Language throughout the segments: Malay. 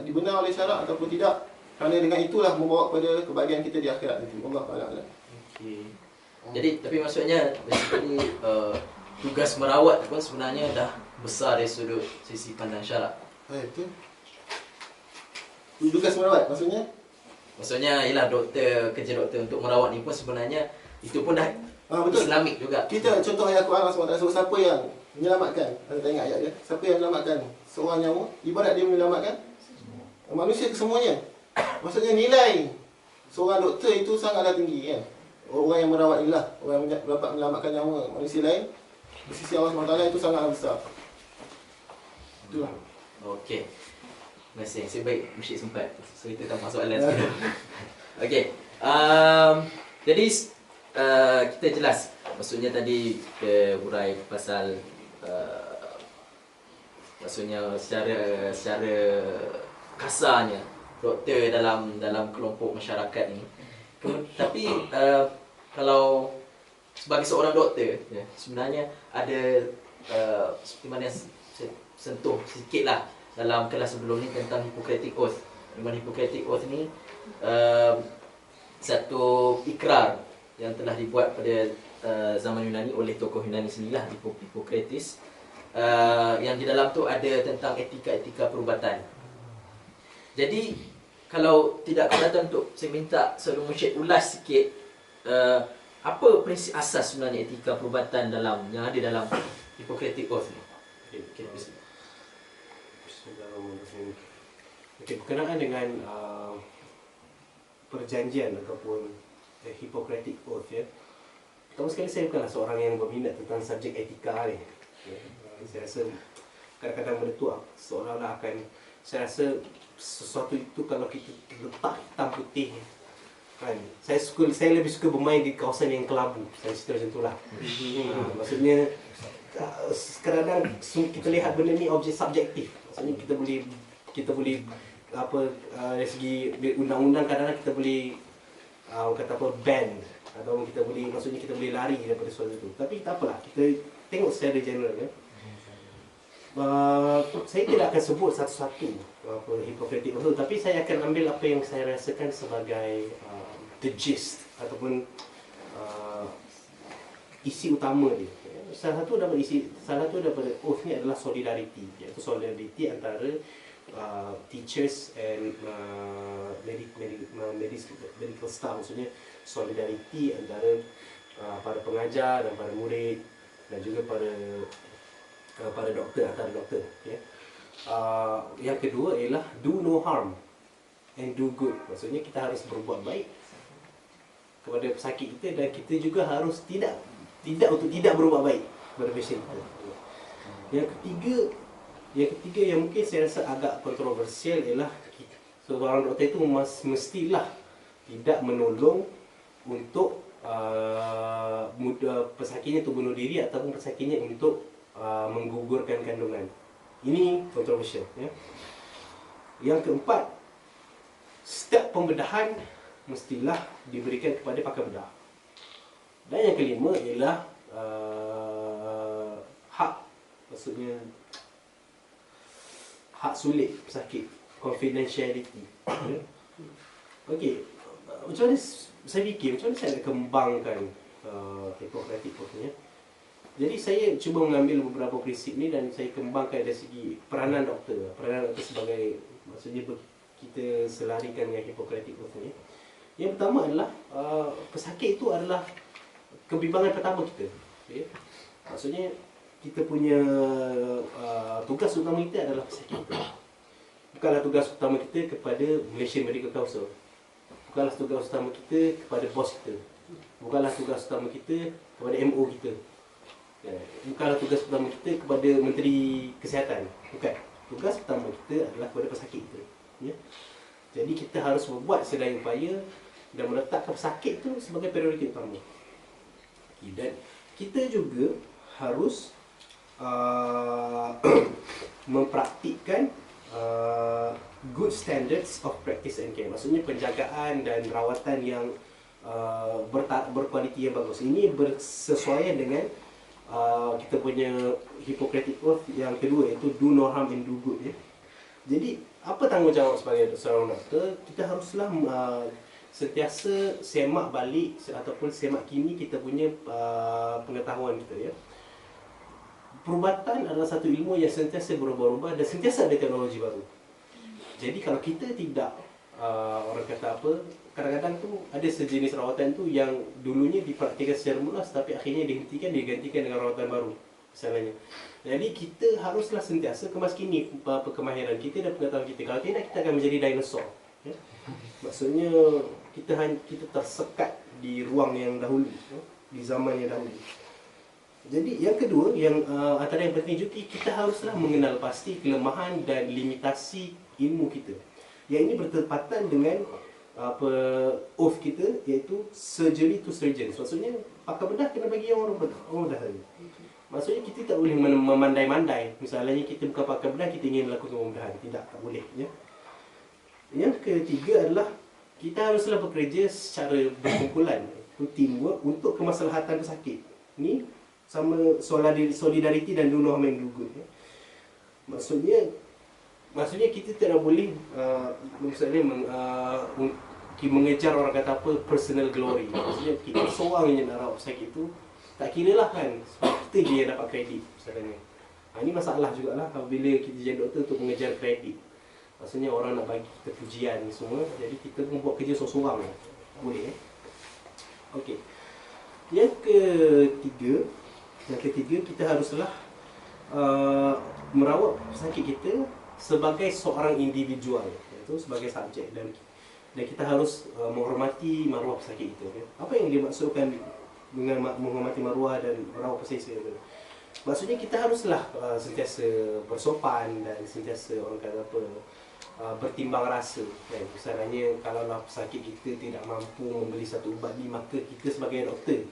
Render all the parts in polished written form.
dibenar oleh syarak ataupun tidak. Kerana dengan itulah membawa kepada kebahagiaan kita di akhirat nanti. Allah Ta'ala. Okay. Jadi tapi maksudnya basically tugas merawat pun sebenarnya dah besar dari sudut sisi pandang syarak. Betul. Tugas merawat maksudnya? Maksudnya ialah doktor, kerja doktor untuk merawat ni pun sebenarnya itu pun dah betul. Islamik juga. Kita contoh ayat Quran Allah SWT sebut siapa yang menyelamatkan. Anda tak ingat ayat dia? Siapa yang menyelamatkan seorang nyawa? Ibarat dia menyelamatkan manusia kesemuanya. Maksudnya nilai seorang doktor itu sangatlah tinggi kan. Orang yang merawat inilah, orang yang dapat menyelamatkan nyawa manusia lain di sisi Allah SWT itu sangatlah besar. Itulah. Okey. Terima kasih. Nasib baik Msyid sempat. So kita tak masuk soalan sekarang. Okey. Jadi kita jelas. Maksudnya tadi kita hurai pasal maksudnya secara kasarnya doktor dalam kelompok masyarakat ni. Tapi kalau sebagai seorang doktor sebenarnya ada seperti mana saya sentuh sikitlah dalam kelas sebelum ni tentang Hippocratic Oath. Dengan Hippocratic Oath ni satu ikrar yang telah dibuat pada zaman Yunani oleh tokoh Yunani sendirilah, Hippocrates, yang di dalam tu ada tentang etika-etika perubatan. Jadi kalau tidak keberatan untuk saya minta Saudara Mursyid ulas sikit apa prinsip asas sebenarnya etika perubatan yang ada dalam Hippocratic Oath ni. Okay, Okey, berkenaan dengan perjanjian ataupun Hippocratic Oath ya. Pertama sekali saya bukanlah seorang yang berminat tentang subjek etika ni. Saya rasa kadang-kadang benda tu seolah-olah akan, saya rasa sesuatu itu kalau kita letak hitam putih kan. Saya lebih suka bermain di kawasan yang kelabu. Saya cerita macam itulah. Maksudnya kadang-kadang kita lihat benda ni objek subjektif. Maksudnya kita boleh dari segi undang-undang kadang-kadang kita boleh kata apa ban atau kita boleh lari daripada sesuatu itu. Tapi tak apalah, kita tengok secara general ya. Saya tidak akan sebut satu-satu Hippocratic Oath, tapi saya akan ambil apa yang saya rasakan sebagai the gist ataupun isi utama dia. Salah satu daripada oath ni adalah solidarity, iaitu solidarity antara teachers and medical staff. Maksudnya solidarity antara para pengajar dan para murid dan juga para doktor, antara doktor ya. Yang kedua ialah do no harm and do good. Maksudnya kita harus berbuat baik kepada pesakit kita dan kita juga harus tidak berbuat baik kepada pasien kita. Yang ketiga yang mungkin saya rasa agak kontroversial ialah seorang doktor itu mestilah tidak menolong untuk pesakitnya untuk bunuh diri ataupun pesakitnya untuk menggugurkan kandungan. Ini kontroversial ya. Yang keempat, setiap pembedahan mestilah diberikan kepada pakar bedah. Dan yang kelima ialah hak, maksudnya hak sulit pesakit, confidentiality. Okey, macam mana saya fikir, macam mana saya nak kembangkan Hippocratic Oath ni? Jadi saya cuba mengambil beberapa prinsip ni dan saya kembangkan dari segi peranan doktor sebagai, maksudnya kita selarikan dengan Hippocratic Oath ni. Yang pertama adalah pesakit itu adalah kebimbangan pertama kita. Okay? Maksudnya kita punya tugas utama kita adalah pesakit kita. Bukanlah tugas utama kita kepada Malaysian Medical Council. Bukanlah tugas utama kita kepada bos kita. Bukanlah tugas utama kita kepada MO kita. Bukanlah tugas utama kita kepada Menteri Kesihatan. Bukan. Tugas utama kita adalah kepada pesakit kita. Ya? Jadi kita harus membuat sedaya upaya dan meletakkan pesakit itu sebagai prioriti utama. Dan kita juga harus mempraktikkan good standards of practice and care. Maksudnya penjagaan dan rawatan yang berkualiti yang bagus. Ini bersesuaian dengan kita punya Hippocratic Oath yang kedua, iaitu do no harm and do good ya. Jadi apa tanggungjawab sebagai seorang doktor? Kita haruslah sentiasa semak balik ataupun semak kini kita punya pengetahuan kita, ya. Perubatan adalah satu ilmu yang sentiasa berubah-ubah dan sentiasa ada teknologi baru. Jadi kalau kita tidak orang kata apa, kadang-kadang tu ada sejenis rawatan tu yang dulunya dipraktikkan secara mulas tapi akhirnya digantikan dengan rawatan baru misalnya. Jadi kita haruslah sentiasa kemaskini kemahiran kita dan pengetahuan kita. Kalau tidak, kita akan menjadi dinosaur, ya? Maksudnya kita tersekat di ruang yang dahulu, ya? Di zaman yang dahulu. Jadi yang kedua, yang antara yang penting juga, kita haruslah mengenal pasti kelemahan dan limitasi ilmu kita. Yang ini bertepatan dengan oath kita, iaitu surgery to surgeons. Maksudnya pakar bedah kena bagi orang bedah saja. Maksudnya kita tak boleh memandai-mandai. Misalnya kita bukan pakar bedah, kita ingin melakukan pembedahan. Tidak, tak boleh, ya. Yang ketiga adalah kita haruslah bekerja secara berkumpulan, teamwork untuk kemaslahatan pesakit. Ini sama solidariti dan do no harm and do good, ya. Maksudnya kita tidak boleh mengejar orang kata apa personal glory. Maksudnya kita seorang yang nak rawat pesakit itu tak kira lah kan, kita je yang dapat kredit misalnya. Ini masalah jugalah bila kita jadi doktor untuk mengejar kredit. Maksudnya orang nak bagi kita pujian semua, jadi kita pun buat kerja seorang-seorang. Boleh, ya? Okey. Yang ketiga kita haruslah merawat pesakit kita sebagai seorang individual, iaitu sebagai subjek, dan kita harus menghormati maruah pesakit itu, ya. Apa yang dimaksudkan dengan menghormati maruah dan merawat pesakit itu? Maksudnya kita haruslah sentiasa bersopan dan sentiasa orang kata apa, bertimbang rasa, kan? Misalnya kalaulah pesakit kita tidak mampu membeli satu ubat ni, maka kita sebagai doktor,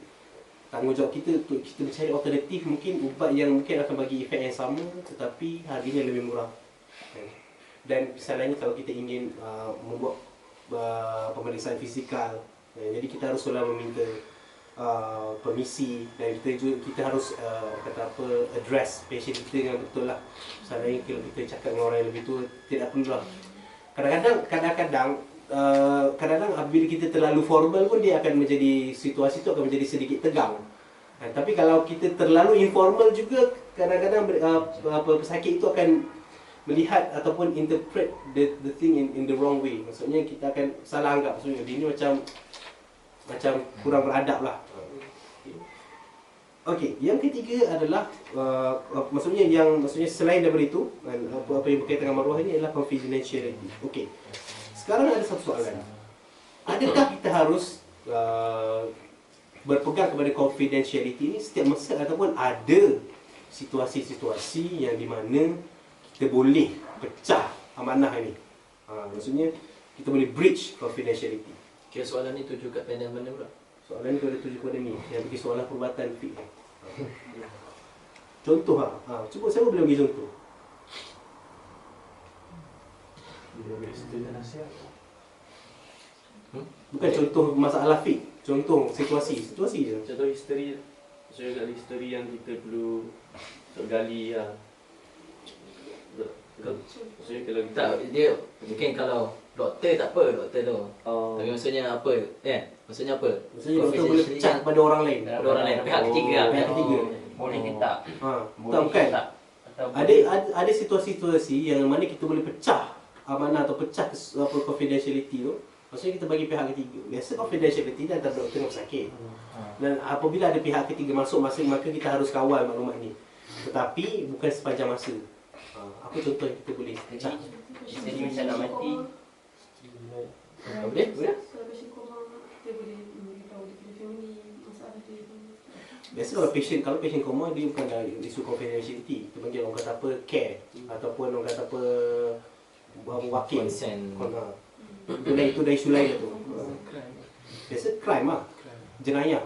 tanggungjawab kita untuk kita mencari alternatif, mungkin ubat yang mungkin akan bagi efek yang sama tetapi harganya lebih murah. Dan misalnya kalau kita ingin membuat pemeriksaan fizikal, jadi kita harus selalu meminta permisi, dan kita harus kata apa, address patient kita dengan betul lah. Misalnya kalau kita cakap dengan orang yang lebih tua, tidak perlu lah. Kadang-kadang apabila kita terlalu formal pun dia akan menjadi, situasi itu akan menjadi sedikit tegang. Tapi kalau kita terlalu informal juga, kadang-kadang pesakit itu akan melihat ataupun interpret the thing in the wrong way. Maksudnya kita akan salah anggap, maksudnya dia ni macam kurang beradab lah. Okey, yang ketiga adalah maksudnya selain daripada itu, apa yang berkaitan dengan maruah ini adalah confidentiality. Okey. Sekarang ada satu soalan. Adakah kita harus berpegang kepada confidentiality ini setiap masa, ataupun ada situasi-situasi yang di mana kita boleh pecah amanah ini? Maksudnya kita boleh breach confidentiality. Kira soalan ni tuju kat panel mana pula? Soalan ni ada tuju kepada ni, yang bagi soalan perubatan fik. Contoh cuba saya boleh bagi contoh. Bukan contoh masalah fik, contoh situasi je. Contoh history, saya kat history yang kita perlu gali lah. Maksudnya kalau kita Dia mungkin kalau doktor tak apa, doktor tu. Tapi maksudnya apa? Maksudnya apa? Maksudnya doktor boleh pecah kepada orang lain. Pada orang lain, pihak ketiga lah. Pihak ketiga. boleh ke tak? Tak, bukan. Ada situasi-situasi yang mana kita boleh pecah amanah atau pecah confidentiality tu. Maksudnya kita bagi pihak ketiga. Biasa confidentiality dia antara doktor dan pesakit. Dan apabila ada pihak ketiga masuk, maka kita harus kawal maklumat ni. Tetapi bukan sepanjang masa. Apa contoh yang kita boleh pecah? Jadi macam nak mati. Boleh? Biasa kalau patient koma, dia bukan dari isu confidentiality. Kita panggil orang kata apa, care, ataupun orang kata apa, wakil. Consent. Itu dah isu lain tu. Biasa crime lah, jenayah.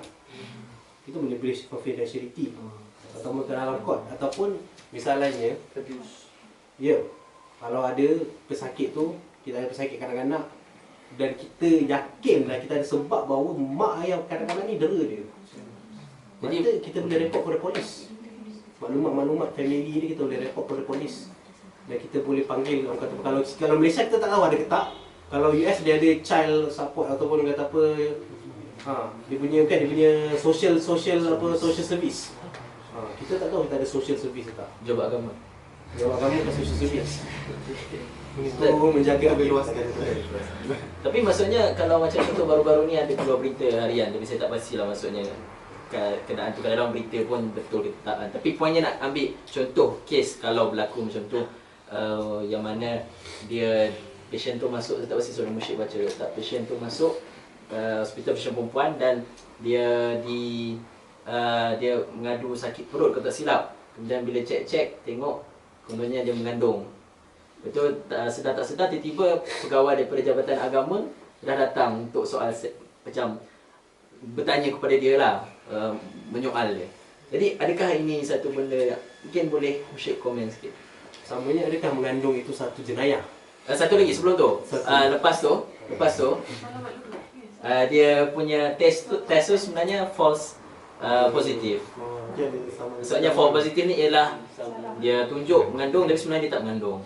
Kita boleh breach confidentiality. Ataupun dalam court, ataupun misalnya ya, kalau ada pesakit tu, kita ada pesakit kanak-kanak dan kita yakin dan kita ada sebab bahawa mak ayah kanak-kanak ni dera dia. Jadi kita boleh report kepada polis. Maklumat-maklumat family ni kita boleh report kepada polis. dan kita boleh panggil orang kata kalau Malaysia kita tak tahu ada ke tak. Kalau US dia ada child support ataupun kata apa, dia punya social service. Kita tak tahu kita ada social service ke tak. Jawab agama. Jawab agama ke social service. Untuk menjaga Lebih luaskan. Tapi maksudnya kalau macam contoh baru-baru ni ada keluar berita harian, tapi saya tak pastilah maksudnya kenaan tu kadang-kadang berita pun betul ke tak kan. Tapi poinnya nak ambil contoh kes kalau berlaku macam tu, yang mana dia patient tu masuk, saya tak pasti seorang musyrik baca tak, patient tu masuk hospital patient perempuan dan dia mengadu sakit perut kalau tak silap. Kemudian bila cek tengok kononnya dia mengandung. Betul, sedar tak sedar tiba-tiba pegawai daripada Jabatan Agama dah datang untuk soal macam bertanya kepada dia lah, menyoal dia. Jadi adakah ini satu benda yang mungkin boleh Syekh komen sikit? Samanya adakah mengandung itu satu jenayah? Satu lagi sebelum tu, lepas tu dia punya test tu sebenarnya false positif. Maksudnya false positif ni ialah dia tunjuk mengandung tapi sebenarnya dia tak mengandung.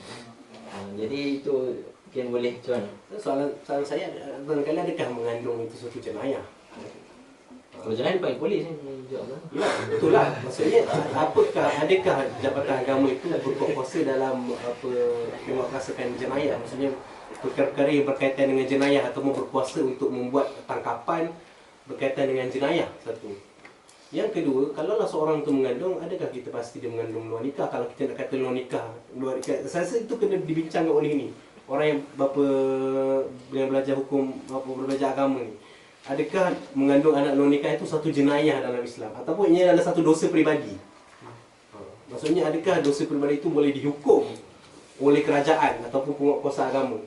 Jadi itu mungkin boleh John. Soalan saya barangkali adakah mengandung itu suatu jenayah? Kalau jenayah dia panggil polis ni jawab. Ya, betul lah. Maksudnya adakah Jabatan Agama itu berkuasa dalam menguasakan jenayah? Maksudnya perkara-perkara yang berkaitan dengan jenayah ataupun berkuasa untuk membuat tangkapan berkaitan dengan jenayah, satu. Yang kedua, kalaulah seorang itu mengandung, adakah kita pasti dia mengandung luar nikah? Kalau kita nak kata luar nikah, saya rasa itu kena dibincangkan oleh ini orang yang belajar hukum, belajar agama ni. Adakah mengandung anak luar nikah itu satu jenayah dalam Islam ataupun ia adalah satu dosa peribadi? Maksudnya adakah dosa peribadi itu boleh dihukum oleh kerajaan ataupun penguatkuasa agama?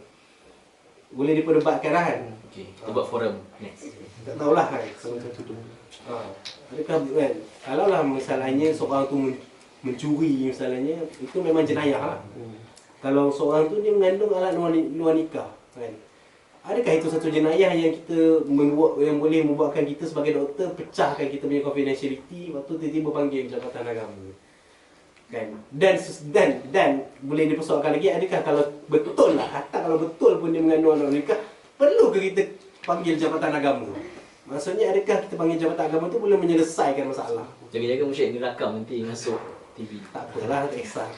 Boleh diperdebatkan kan? Okey, kita buat forum next. Tak tahulah kan semacam tu. Adakah kan, kalaulah misalnya seorang tu mencuri misalnya, itu memang jenayah lah. Kalau seorang tu dia mengandung anak luar nikah kan, adakah itu satu jenayah yang yang boleh membuatkan kita sebagai doktor pecahkan kita punya confidentiality, waktu tiba-tiba panggil Jabatan Agama kan? Dan boleh dipersoalkan lagi, adakah kalau betul lah, hatta kalau betul pun dia mengandung anak luar nikah, perlu ke kita panggil Jabatan Agama? Maksudnya adakah kita panggil Jabatan Agama tu boleh menyelesaikan masalah? Jaga-jaga musyrik ni rakam nanti masuk TV. Tak apalah, tak kisah.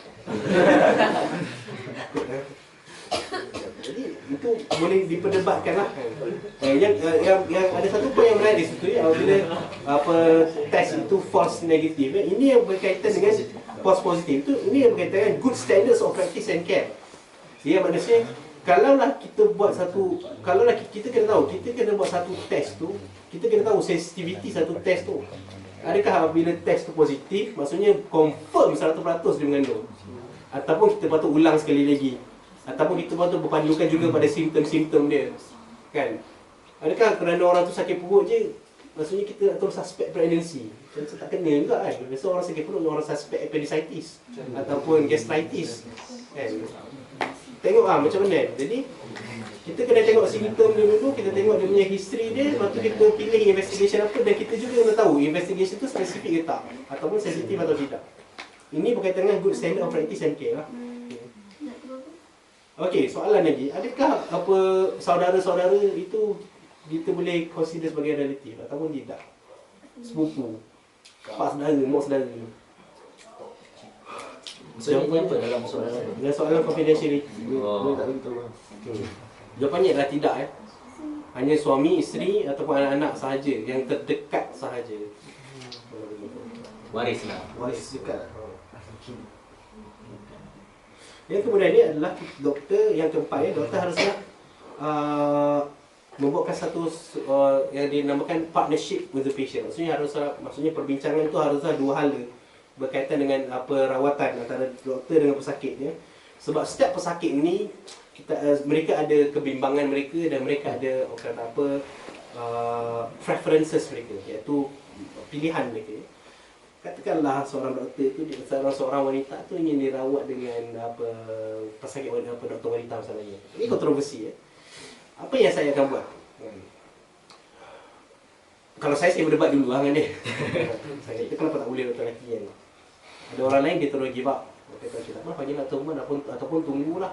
Jadi itu boleh diperdebatkan lah. Yang ada satu poin yang menarik di situ ya, bila test itu false negative. Ini yang berkaitan dengan false positive. Ini yang berkaitan dengan good standards of practice and care. Dia maksudnya kalaulah kita buat kita kena buat satu test tu, kita kena tahu sensitivity satu test tu. Adakah bila test tu positif, maksudnya confirm 100% dia mengandung? Ataupun kita patut ulang sekali lagi? Ataupun kita patut berpandukan juga pada simptom-simptom dia? Kan? Adakah kerana orang tu sakit perut je, maksudnya kita nak terus suspect pregnancy? Macam tak kena juga kan? Biasa orang sakit perut, orang suspect appendicitis ataupun gastritis. Kan? Tengok macam mana. Jadi kita kena tengok simptom dia dulu, kita tengok dia punya history dia, lepas tu kita pilih investigation apa, dan kita juga kena tahu investigation tu spesifik ke tak ataupun sensitif atau tidak. Ini berkaitan dengan good standard of practice and care lah. Okey, soalan lagi, adakah saudara-saudara itu kita boleh consider sebagai relatif ataupun tidak? Sepupu, pak saudara, mak saudara. Jawapannya apa dalam soalan? Dalam soalan confidentiality. Boleh tak beritahu? Jawapannya adalah tidak. Hanya suami, isteri ataupun anak-anak sahaja, yang terdekat sahaja. Waris lah. Waris dekat. Yang kemudian ni adalah doktor yang keempat ya, doktor harusnya membuatkan satu yang dinamakan partnership with the patient. Maksudnya perbincangan tu haruslah dua hala berkaitan dengan rawatan antara doktor dengan pesakit ya. Sebab setiap pesakit ni mereka ada kebimbangan mereka dan mereka ada preferences mereka, iaitu pilihan mereka. Katakanlah seorang doktor tu, seorang wanita tu ingin dirawat dengan pesakit wanita, doktor wanita misalnya. Ini kontroversi ya. Apa yang saya akan buat? Kalau saya berdebat dulu dengan dia. Saya kata kenapa tak boleh doktor lelaki kan? Ada orang lain dia terus give up. Tapi kalau tidak maaf, bagilah teman ataupun tunggulah.